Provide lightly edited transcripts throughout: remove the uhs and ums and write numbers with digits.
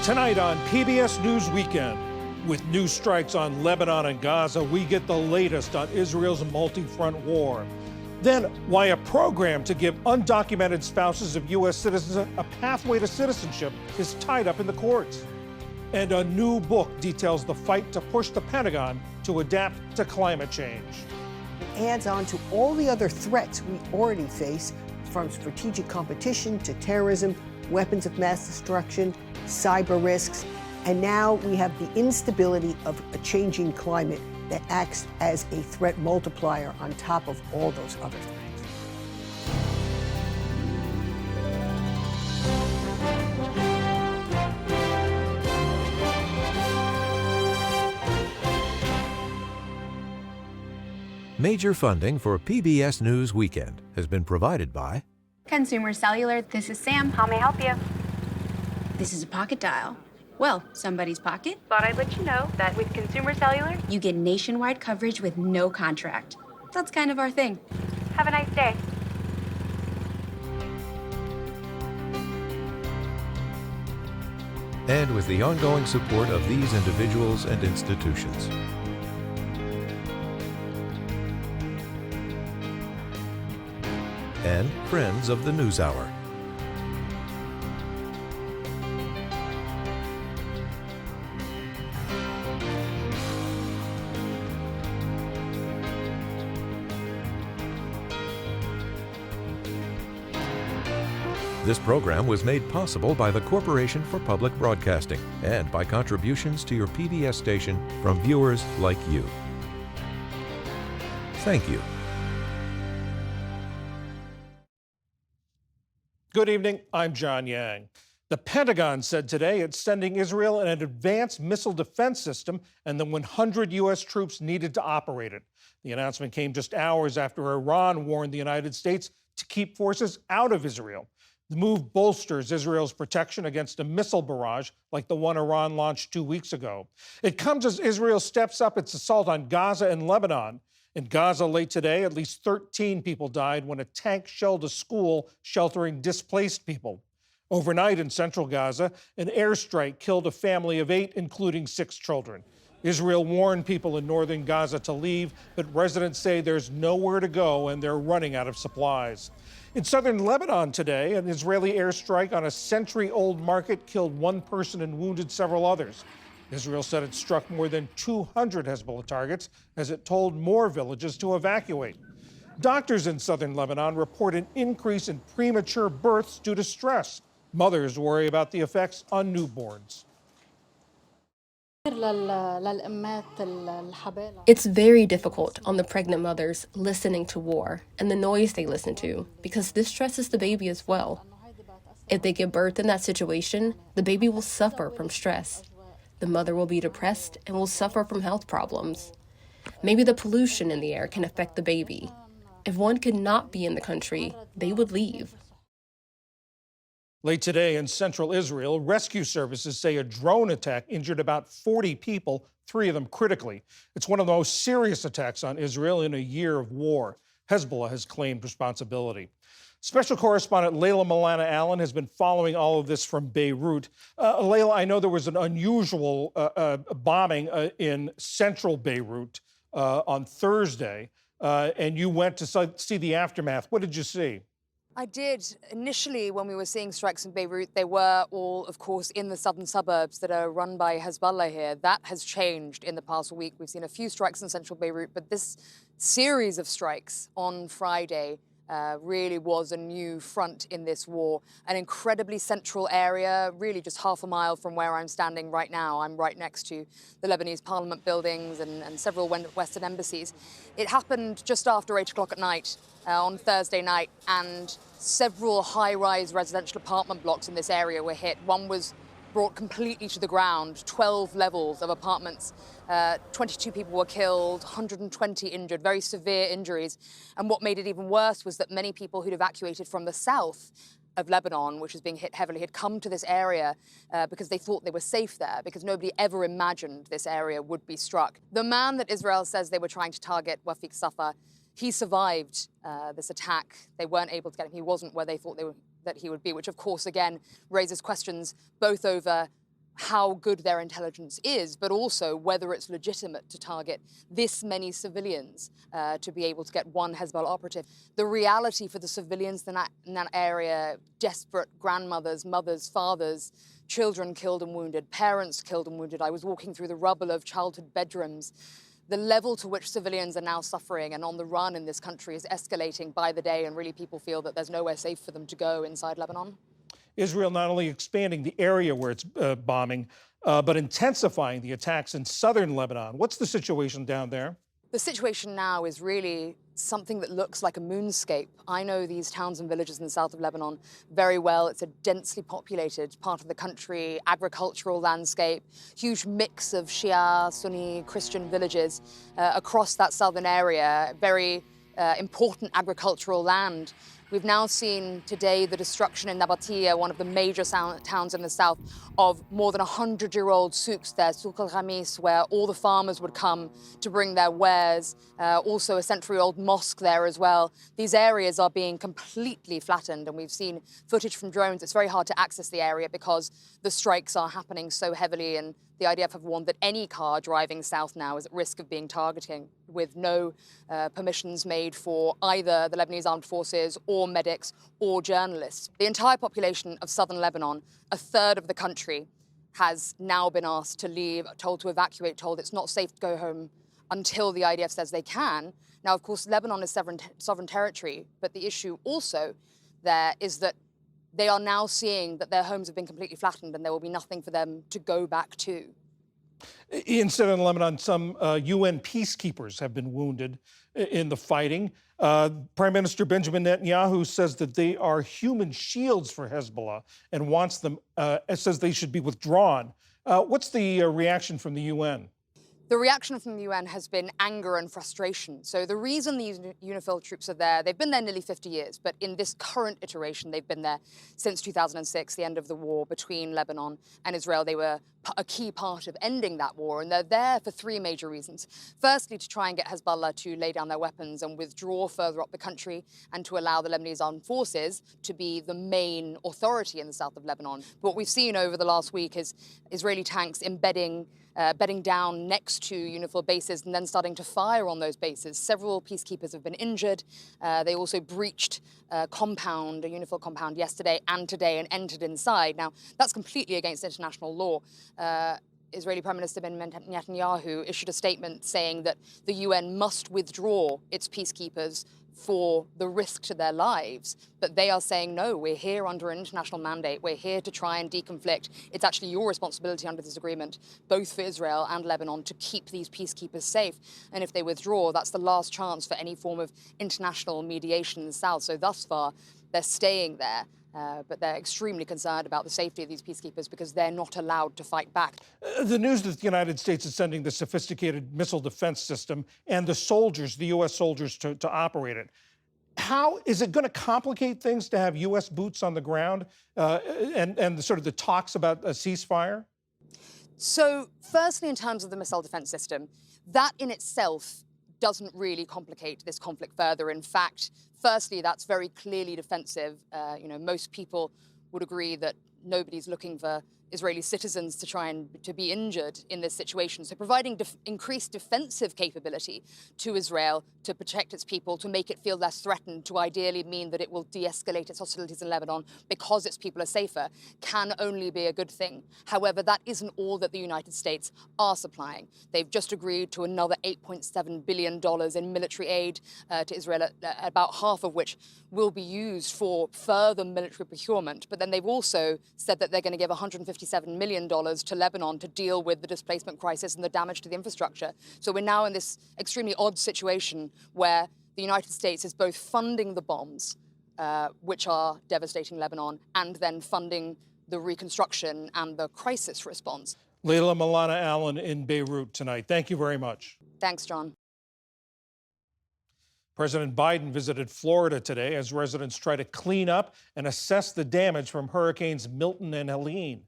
Tonight on PBS News Weekend, with new strikes on Lebanon and Gaza, we get the latest on Israel's multi-front war. Then, why a program to give undocumented spouses of U.S. citizens a pathway to citizenship is tied up in the courts. And a new book details the fight to push the Pentagon to adapt to climate change. It adds on to all the other threats we already face, from strategic competition to terrorism, weapons of mass destruction, cyber risks, and now we have the instability of a changing climate that acts as a threat multiplier on top of all those other threats. Major funding for PBS News Weekend has been provided by Consumer Cellular. This is Sam. How may I help you? This is a pocket dial. Well, somebody's pocket. Thought I'd let you know that with Consumer Cellular, You get nationwide coverage with no contract. That's kind of our thing. have a nice day. and with the ongoing support of these individuals and institutions. And friends of the NewsHour. This program was made possible by the Corporation for Public Broadcasting and by contributions to your PBS station from viewers like you. Thank you. Good evening, I'm John Yang. The Pentagon said today it's sending Israel an advanced missile defense system and the 100 U.S. troops needed to operate it. The announcement came just hours after Iran warned the United States to keep forces out of Israel. The move bolsters Israel's protection against a missile barrage like the one Iran launched 2 weeks ago. It comes as Israel steps up its assault on Gaza and Lebanon. In Gaza late today, at least 13 people died when a tank shelled a school sheltering displaced people. Overnight in central Gaza, an airstrike killed a family of 8, including 6 children. Israel warned people in northern Gaza to leave, but residents say there's nowhere to go and they're running out of supplies. In southern Lebanon today, an Israeli airstrike on a century-old market killed 1 person and wounded several others. Israel said it struck more than 200 Hezbollah targets as it told more villages to evacuate. Doctors in southern Lebanon report an increase in premature births due to stress. Mothers worry about the effects on newborns. It's very difficult on the pregnant mothers listening to war and the noise they listen to, because this stresses the baby as well. If they give birth in that situation, the baby will suffer from stress. The mother will be depressed and will suffer from health problems. Maybe the pollution in the air can affect the baby. If one could not be in the country, they would leave. Late today in central Israel, rescue services say a drone attack injured about 40 people, 3 of them critically. It's one of the most serious attacks on Israel in a year of war. Hezbollah has claimed responsibility. Special correspondent Layla Milana Allen has been following all of this from Beirut. Layla, I know there was an unusual bombing in central Beirut on Thursday, and you went to see the aftermath. What did you see? I did. Initially, when we were seeing strikes in Beirut, they were all, of course, in the southern suburbs that are run by Hezbollah here. That has changed in the past week. We've seen a few strikes in central Beirut, but this series of strikes on Friday really was a new front in this war. An incredibly central area, really just half a mile from where I'm standing right now. I'm right next to the Lebanese parliament buildings and several Western embassies. It happened just after 8 o'clock at night on Thursday night, and several high-rise residential apartment blocks in this area were hit. One was brought completely to the ground, 12 levels of apartments. 22 people were killed, 120 injured, very severe injuries. And what made it even worse was that many people who'd evacuated from the south of Lebanon, which was being hit heavily, had come to this area because they thought they were safe there, because nobody ever imagined this area would be struck. The man that Israel says they were trying to target, Wafik Safa, he survived this attack. They weren't able to get him. He wasn't where they thought that he would be, which of course, again, raises questions both over how good their intelligence is, but also whether it's legitimate to target this many civilians to be able to get one Hezbollah operative. The reality for the civilians in that area, desperate grandmothers, mothers, fathers, children killed and wounded, parents killed and wounded. I was walking through the rubble of childhood bedrooms. The level to which civilians are now suffering and on the run in this country is escalating by the day, and really people feel that there's nowhere safe for them to go inside Lebanon. Israel not only expanding the area where it's bombing, but intensifying the attacks in southern Lebanon. What's the situation down there? The situation now is really something that looks like a moonscape. I know these towns and villages in the south of Lebanon very well. It's a densely populated part of the country, agricultural landscape, huge mix of Shia, Sunni, Christian villages across that southern area, very important agricultural land. We've now seen today the destruction in Nabatea, one of the major towns in the south, of more than 100-year-old souks there, Souk al-Ghamis, where all the farmers would come to bring their wares. Also a century-old mosque there as well. These areas are being completely flattened, and we've seen footage from drones. It's very hard to access the area because the strikes are happening so heavily, and the IDF have warned that any car driving south now is at risk of being targeted, with no permissions made for either the Lebanese armed forces or medics or journalists. The entire population of southern Lebanon, a third of the country, has now been asked to leave, told to evacuate, told it's not safe to go home until the IDF says they can. Now, of course, Lebanon is sovereign territory, but the issue also there is that they are now seeing that their homes have been completely flattened and there will be nothing for them to go back to. In southern Lebanon, some UN peacekeepers have been wounded in the fighting. Prime Minister Benjamin Netanyahu says that they are human shields for Hezbollah and wants them, says they should be withdrawn. What's the reaction from the UN? The reaction from the UN has been anger and frustration. So the reason these UNIFIL troops are there, they've been there nearly 50 years, but in this current iteration, they've been there since 2006, the end of the war between Lebanon and Israel. They were a key part of ending that war, and they're there for three major reasons. Firstly, to try and get Hezbollah to lay down their weapons and withdraw further up the country, and to allow the Lebanese armed forces to be the main authority in the south of Lebanon. But what we've seen over the last week is Israeli tanks bedding down next to UNIFIL bases and then starting to fire on those bases. Several peacekeepers have been injured. They also breached a UNIFIL compound yesterday and today and entered inside. Now, that's completely against international law. Israeli Prime Minister Benjamin Netanyahu issued a statement saying that the UN must withdraw its peacekeepers for the risk to their lives. But they are saying, no, we're here under an international mandate. We're here to try and deconflict. It's actually your responsibility under this agreement, both for Israel and Lebanon, to keep these peacekeepers safe. And if they withdraw, that's the last chance for any form of international mediation in the south. So thus far, they're staying there. But they're extremely concerned about the safety of these peacekeepers because they're not allowed to fight back. The news that the United States is sending the sophisticated missile defense system and the soldiers, the U.S. soldiers, to operate it. How is it going to complicate things to have U.S. boots on the ground and the sort of the talks about a ceasefire? So firstly, in terms of the missile defense system, that in itself doesn't really complicate this conflict further. In fact, firstly, that's very clearly defensive. Most people would agree that nobody's looking for Israeli citizens to try and to be injured in this situation. So providing increased defensive capability to Israel to protect its people, to make it feel less threatened, to ideally mean that it will de-escalate its hostilities in Lebanon because its people are safer, can only be a good thing. However, that isn't all that the United States are supplying. They've just agreed to another $8.7 billion in military aid to Israel, about half of which will be used for further military procurement. But then they've also said that they're going to give $157 million to Lebanon to deal with the displacement crisis and the damage to the infrastructure. So we're now in this extremely odd situation where the United States is both funding the bombs, which are devastating Lebanon, and then funding the reconstruction and the crisis response. Layla Milana Allen in Beirut tonight. Thank you very much. Thanks, John. President Biden visited Florida today as residents try to clean up and assess the damage from Hurricanes Milton and Helene.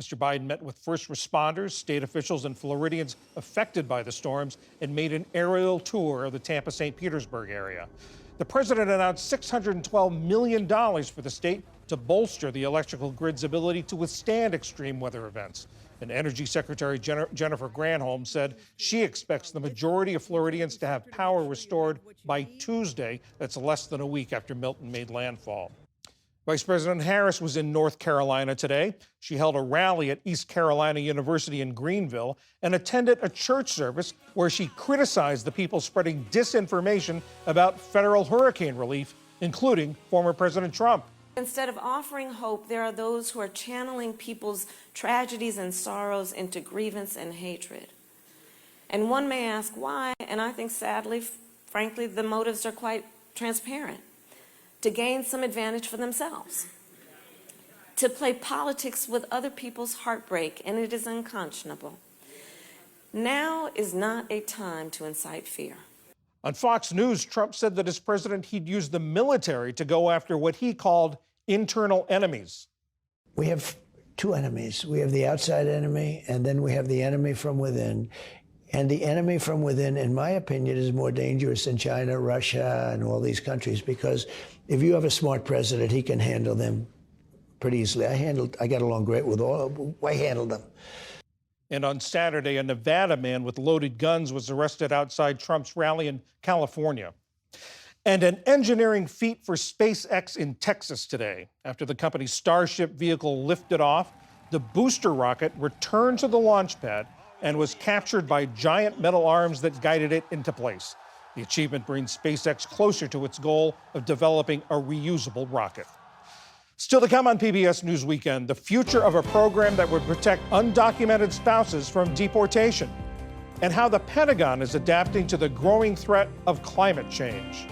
Mr. Biden met with first responders, state officials, and Floridians affected by the storms and made an aerial tour of the Tampa-St. Petersburg area. The president announced $612 million for the state to bolster the electrical grid's ability to withstand extreme weather events. And Energy Secretary Jennifer Granholm said she expects the majority of Floridians to have power restored by Tuesday. That's less than a week after Milton made landfall. Vice President Harris was in North Carolina today. She held a rally at East Carolina University in Greenville and attended a church service where she criticized the people spreading disinformation about federal hurricane relief, including former President Trump. Instead of offering hope, there are those who are channeling people's tragedies and sorrows into grievance and hatred. And one may ask why, and I think sadly, frankly, the motives are quite transparent. To gain some advantage for themselves, to play politics with other people's heartbreak, and it is unconscionable. Now is not a time to incite fear. On Fox News, Trump said that as president, he'd use the military to go after what he called internal enemies. We have two enemies. We have the outside enemy, and then we have the enemy from within. And the enemy from within, in my opinion, is more dangerous than China, Russia, and all these countries, because if you have a smart president, he can handle them pretty easily. I got along great with all. I handled them. And on Saturday, a Nevada man with loaded guns was arrested outside Trump's rally in California. And an engineering feat for SpaceX in Texas today. After the company's Starship vehicle lifted off, the booster rocket returned to the launch pad and was captured by giant metal arms that guided it into place. The achievement brings SpaceX closer to its goal of developing a reusable rocket. Still to come on PBS News Weekend, the future of a program that would protect undocumented spouses from deportation, and how the Pentagon is adapting to the growing threat of climate change.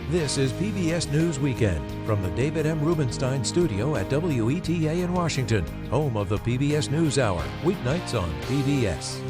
This is PBS News Weekend from the David M. Rubenstein studio at WETA in Washington, home of the PBS News Hour, weeknights on PBS.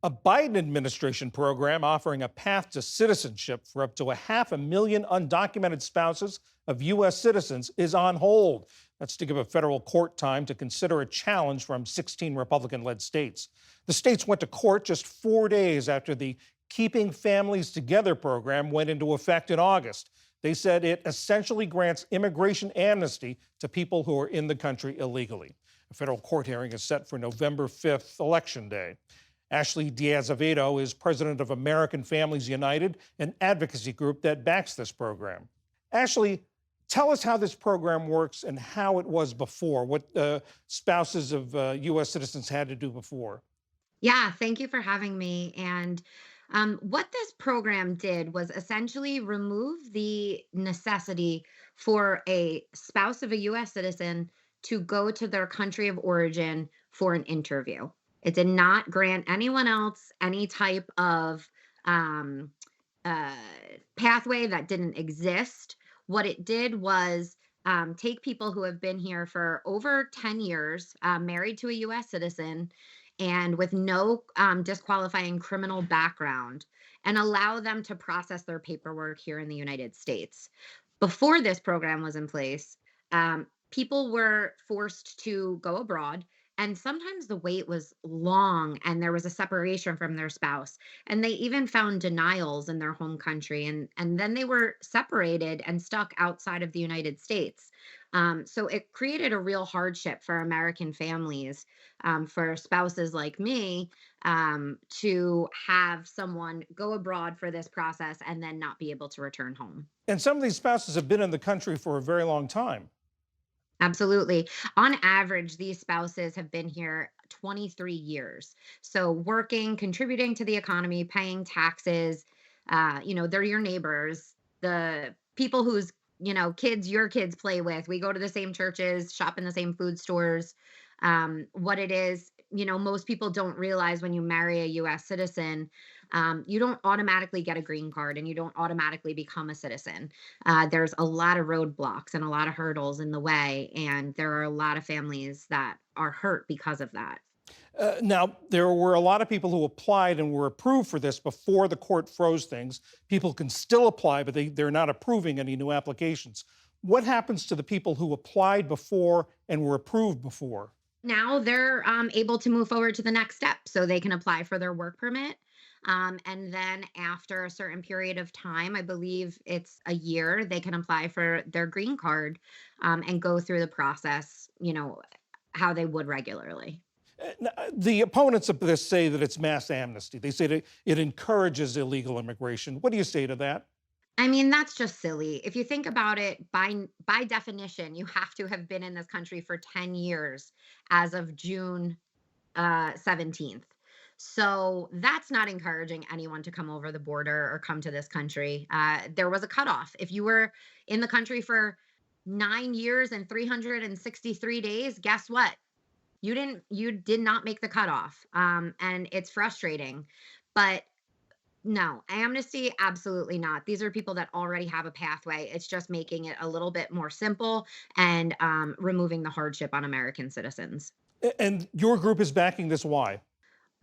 A Biden administration program offering a path to citizenship for up to 500,000 undocumented spouses of U.S. citizens is on hold. That's to give a federal court time to consider a challenge from 16 Republican-led states. The states went to court just 4 days after the Keeping Families Together program went into effect in August. They said it essentially grants immigration amnesty to people who are in the country illegally. A federal court hearing is set for November 5th, Election Day. Ashley Diaz-Avedo is president of American Families United, an advocacy group that backs this program. Ashley, tell us how this program works and how it was before, what spouses of U.S. citizens had to do before. Yeah, thank you for having me. And what this program did was essentially remove the necessity for a spouse of a U.S. citizen to go to their country of origin for an interview. It did not grant anyone else any type of pathway that didn't exist. What it did was take people who have been here for over 10 years, married to a U.S. citizen, and with no disqualifying criminal background, and allow them to process their paperwork here in the United States. Before this program was in place, people were forced to go abroad, and sometimes the wait was long and there was a separation from their spouse. And they even found denials in their home country, and then they were separated and stuck outside of the United States. So it created a real hardship for American families, for spouses like me, to have someone go abroad for this process and then not be able to return home. And some of these spouses have been in the country for a very long time. Absolutely. On average, these spouses have been here 23 years. So working, contributing to the economy, paying taxes, they're your neighbors, the people whose, kids your kids play with. We go to the same churches, shop in the same food stores. What it is, most people don't realize when you marry a U.S. citizen, you don't automatically get a green card and you don't automatically become a citizen. There's a lot of roadblocks and a lot of hurdles in the way, and there are a lot of families that are hurt because of that. Now, there were a lot of people who applied and were approved for this before the court froze things. People can still apply, but they're not approving any new applications. What happens to the people who applied before and were approved before? Now they're able to move forward to the next step, so they can apply for their work permit. And then after a certain period of time, I believe it's a year, they can apply for their green card and go through the process, how they would regularly. The opponents of this say that it's mass amnesty. They say that it encourages illegal immigration. What do you say to that? I mean, that's just silly. If you think about it, by definition, you have to have been in this country for 10 years as of June 17th. So that's not encouraging anyone to come over the border or come to this country. There was a cutoff. If you were in the country for 9 years and 363 days, guess what? You did not make the cutoff. And it's frustrating. But no, amnesty, absolutely not. These are people that already have a pathway. It's just making it a little bit more simple and removing the hardship on American citizens. And your group is backing this. Why?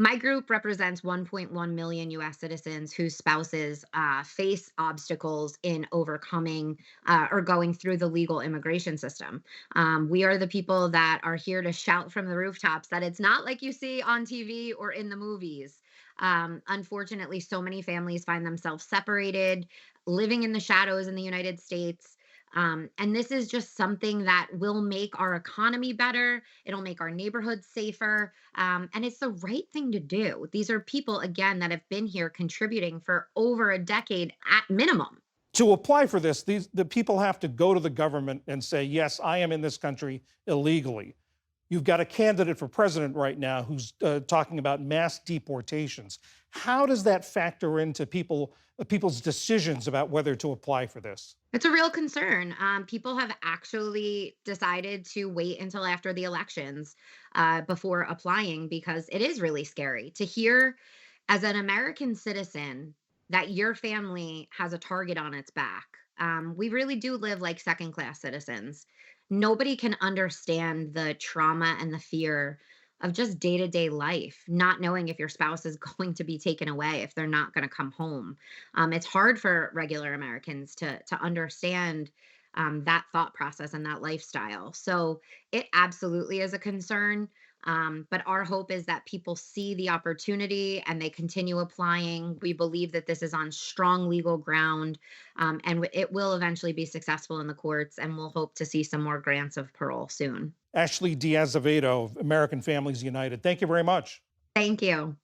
My group represents 1.1 million US citizens whose spouses face obstacles in overcoming or going through the legal immigration system. We are the people that are here to shout from the rooftops that it's not like you see on TV or in the movies. Unfortunately, so many families find themselves separated, living in the shadows in the United States. And this is just something that will make our economy better. It'll make our neighborhoods safer. And it's the right thing to do. These are people, again, that have been here contributing for over a decade at minimum. To apply for this, the people have to go to the government and say, yes, I am in this country illegally. You've got a candidate for president right now who's talking about mass deportations. How does that factor into people's decisions about whether to apply for this? It's a real concern. People have actually decided to wait until after the elections before applying because it is really scary to hear as an American citizen that your family has a target on its back. We really do live like second-class citizens. Nobody can understand the trauma and the fear of just day-to-day life, not knowing if your spouse is going to be taken away, if they're not going to come home. It's hard for regular Americans to understand that thought process and that lifestyle. So it absolutely is a concern. But our hope is that people see the opportunity and they continue applying. We believe that this is on strong legal ground, and it will eventually be successful in the courts, and we'll hope to see some more grants of parole soon. Ashley Diaz-Azevedo of American Families United, thank you very much. Thank you.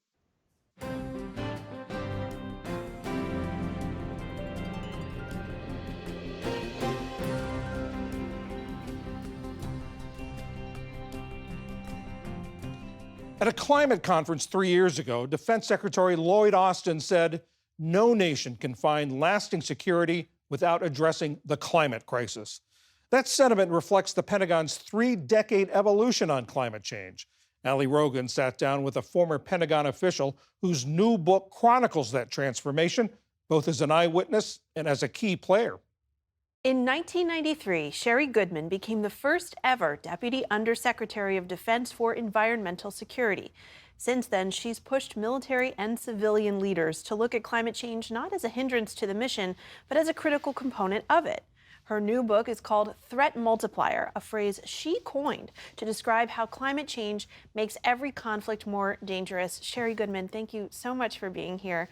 At a climate conference 3 years ago, Defense Secretary Lloyd Austin said, no nation can find lasting security without addressing the climate crisis. That sentiment reflects the Pentagon's 3-decade evolution on climate change. Ali Rogan sat down with a former Pentagon official whose new book chronicles that transformation, both as an eyewitness and as a key player. In 1993, Sherry Goodman became the first ever Deputy Undersecretary of Defense for Environmental Security. Since then, she's pushed military and civilian leaders to look at climate change not as a hindrance to the mission, but as a critical component of it. Her new book is called Threat Multiplier, a phrase she coined to describe how climate change makes every conflict more dangerous. Sherry Goodman, thank you so much for being here.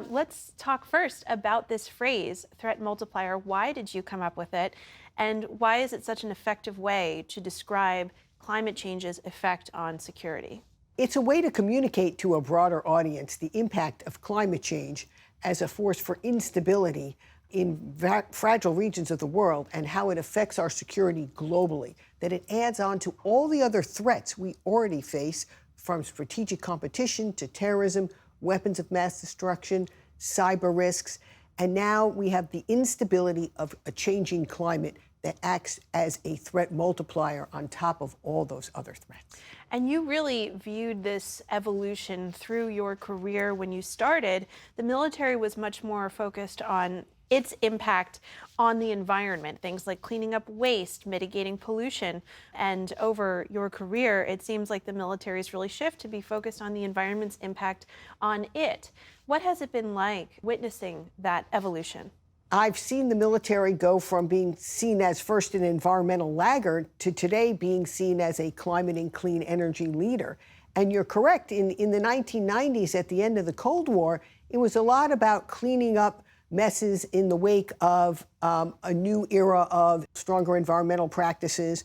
Let's talk first about this phrase, Threat Multiplier. Why did you come up with it? And why is it such an effective way to describe climate change's effect on security? It's a way to communicate to a broader audience the impact of climate change as a force for instability in fragile regions of the world and how it affects our security globally, that it adds on to all the other threats we already face, from strategic competition to terrorism, weapons of mass destruction, cyber risks, and now we have the instability of a changing climate that acts as a threat multiplier on top of all those other threats. And you really viewed this evolution through your career. When you started, the military was much more focused on its impact on the environment, things like cleaning up waste, mitigating pollution. And over your career, it seems like the military's really shift to be focused on the environment's impact on it. What has it been like witnessing that evolution? I've seen the military go from being seen as first an environmental laggard to today being seen as a climate and clean energy leader. And you're correct, in the 1990s, at the end of the Cold War, It was a lot about cleaning up messes in the wake of a new era of stronger environmental practices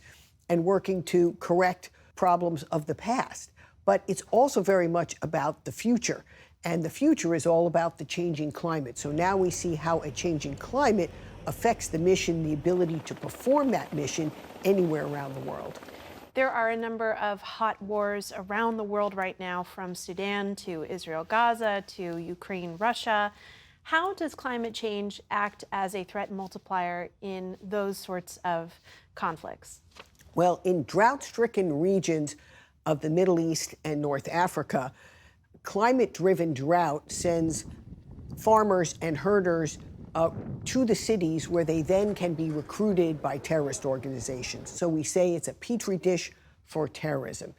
and working to correct problems of the past. But it's also very much about the future. And the future is all about the changing climate. So now we see how a changing climate affects the mission, the ability to perform that mission anywhere around the world. There are a number of hot wars around the world right now, from Sudan to Israel-Gaza to Ukraine-Russia. How does climate change act as a threat multiplier in those sorts of conflicts? Well, in drought-stricken regions of the Middle East and North Africa, climate-driven drought sends farmers and herders to the cities where they then can be recruited by terrorist organizations. So we say it's a petri dish for terrorism.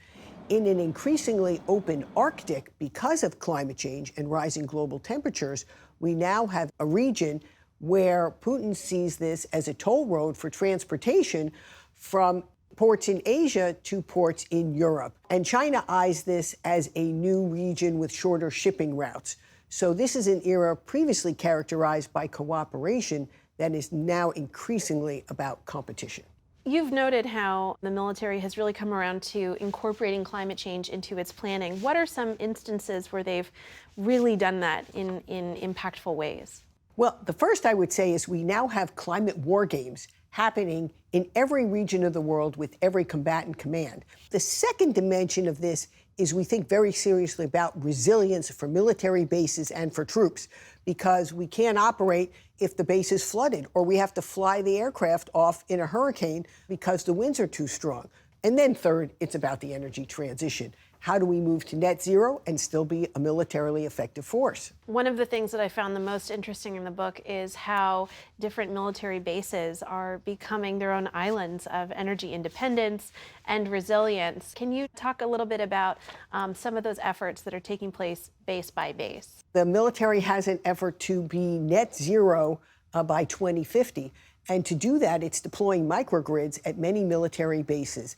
In an increasingly open Arctic, because of climate change and rising global temperatures, we now have a region where Putin sees this as a toll road for transportation from ports in Asia to ports in Europe. And China eyes this as a new region with shorter shipping routes. So this is an era previously characterized by cooperation that is now increasingly about competition. You've noted how the military has really come around to incorporating climate change into its planning. What are some instances where they've really done that in impactful ways? Well, the first I would say is we now have climate war games happening in every region of the world with every combatant command. The second dimension of this is we think very seriously about resilience for military bases and for troops, because we can't operate if the base is flooded, or we have to fly the aircraft off in a hurricane because the winds are too strong. And then third, it's about the energy transition. How do we move to net zero and still be a militarily effective force? One of the things that I found the most interesting in the book is how different military bases are becoming their own islands of energy independence and resilience. Can you talk a little bit about some of those efforts that are taking place base by base? The military has an effort to be net zero by 2050. And to do that, it's deploying microgrids at many military bases.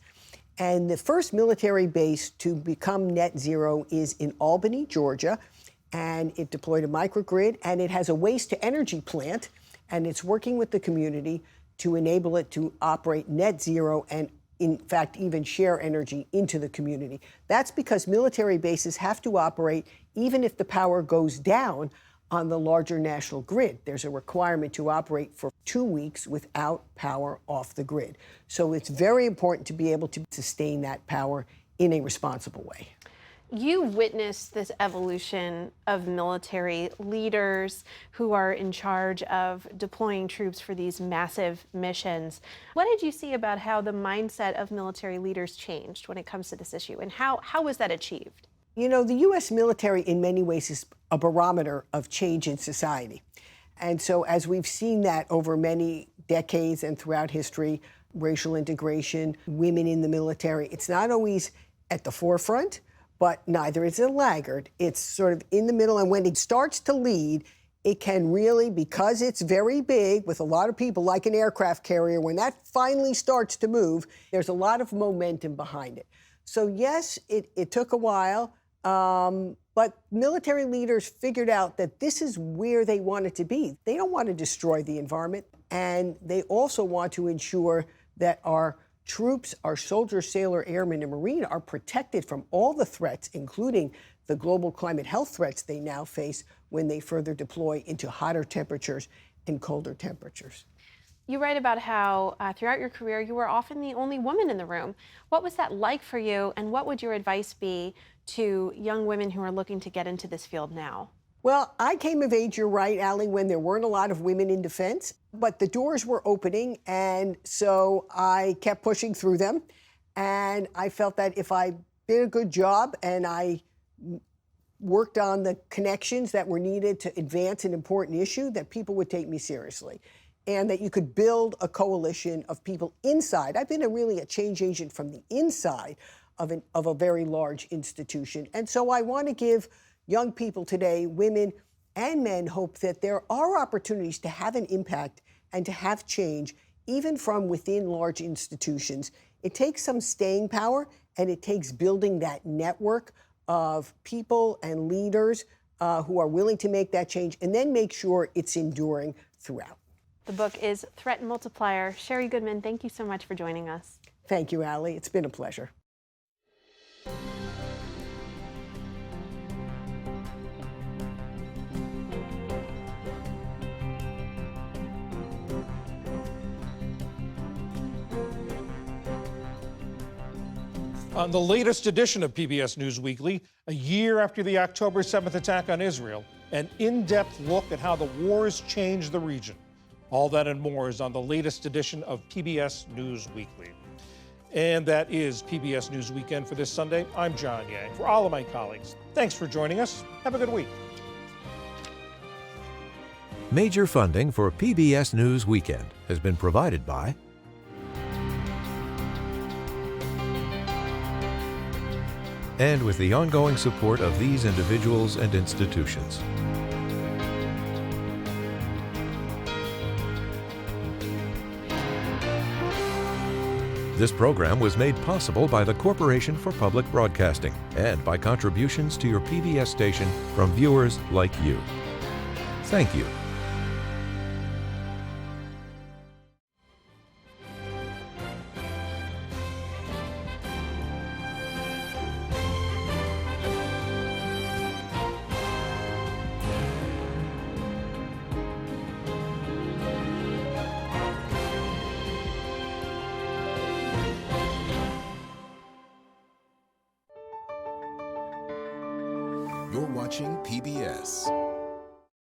And the first military base to become net zero is in Albany, Georgia, and it deployed a microgrid, and it has a waste-to-energy plant, and it's working with the community to enable it to operate net zero and, in fact, even share energy into the community. That's because military bases have to operate even if the power goes down on the larger national grid. There's a requirement to operate for 2 weeks without power off the grid. So it's very important to be able to sustain that power in a responsible way. You witnessed this evolution of military leaders who are in charge of deploying troops for these massive missions. What did you see about how the mindset of military leaders changed when it comes to this issue, and how was that achieved? You know, the U.S. military in many ways is a barometer of change in society. And so as we've seen that over many decades and throughout history, racial integration, women in the military, it's not always at the forefront, but neither is it a laggard. It's sort of in the middle, and when it starts to lead, it can really, because it's very big with a lot of people, like an aircraft carrier, when that finally starts to move, there's a lot of momentum behind it. So yes, it took a while. But military leaders figured out that this is where they wanted to be. They don't want to destroy the environment, and they also want to ensure that our troops, our soldiers, sailor, airmen, and marine are protected from all the threats, including the global climate health threats they now face when they further deploy into hotter temperatures and colder temperatures. You write about how throughout your career, you were often the only woman in the room. What was that like for you, and what would your advice be to young women who are looking to get into this field now? Well, I came of age, you're right, Allie, when there weren't a lot of women in defense, but the doors were opening, and so I kept pushing through them. And I felt that if I did a good job and I worked on the connections that were needed to advance an important issue, that people would take me seriously, and that you could build a coalition of people inside. I've been really a change agent from the inside of a very large institution. And so I want to give young people today, women and men, hope that there are opportunities to have an impact and to have change, even from within large institutions. It takes some staying power, and it takes building that network of people and leaders who are willing to make that change and then make sure it's enduring throughout. The book is Threat Multiplier. Sherry Goodman, thank you so much for joining us. Thank you, Allie. It's been a pleasure. On the latest edition of PBS News Weekly, a year after the October 7th attack on Israel, an in-depth look at how the wars changed the region. All that and more is on the latest edition of PBS News Weekly. And that is PBS News Weekend for this Sunday. I'm John Yang. For all of my colleagues, thanks for joining us. Have a good week. Major funding for PBS News Weekend has been provided by and with the ongoing support of these individuals and institutions. This program was made possible by the Corporation for Public Broadcasting and by contributions to your PBS station from viewers like you. Thank you. You're watching PBS.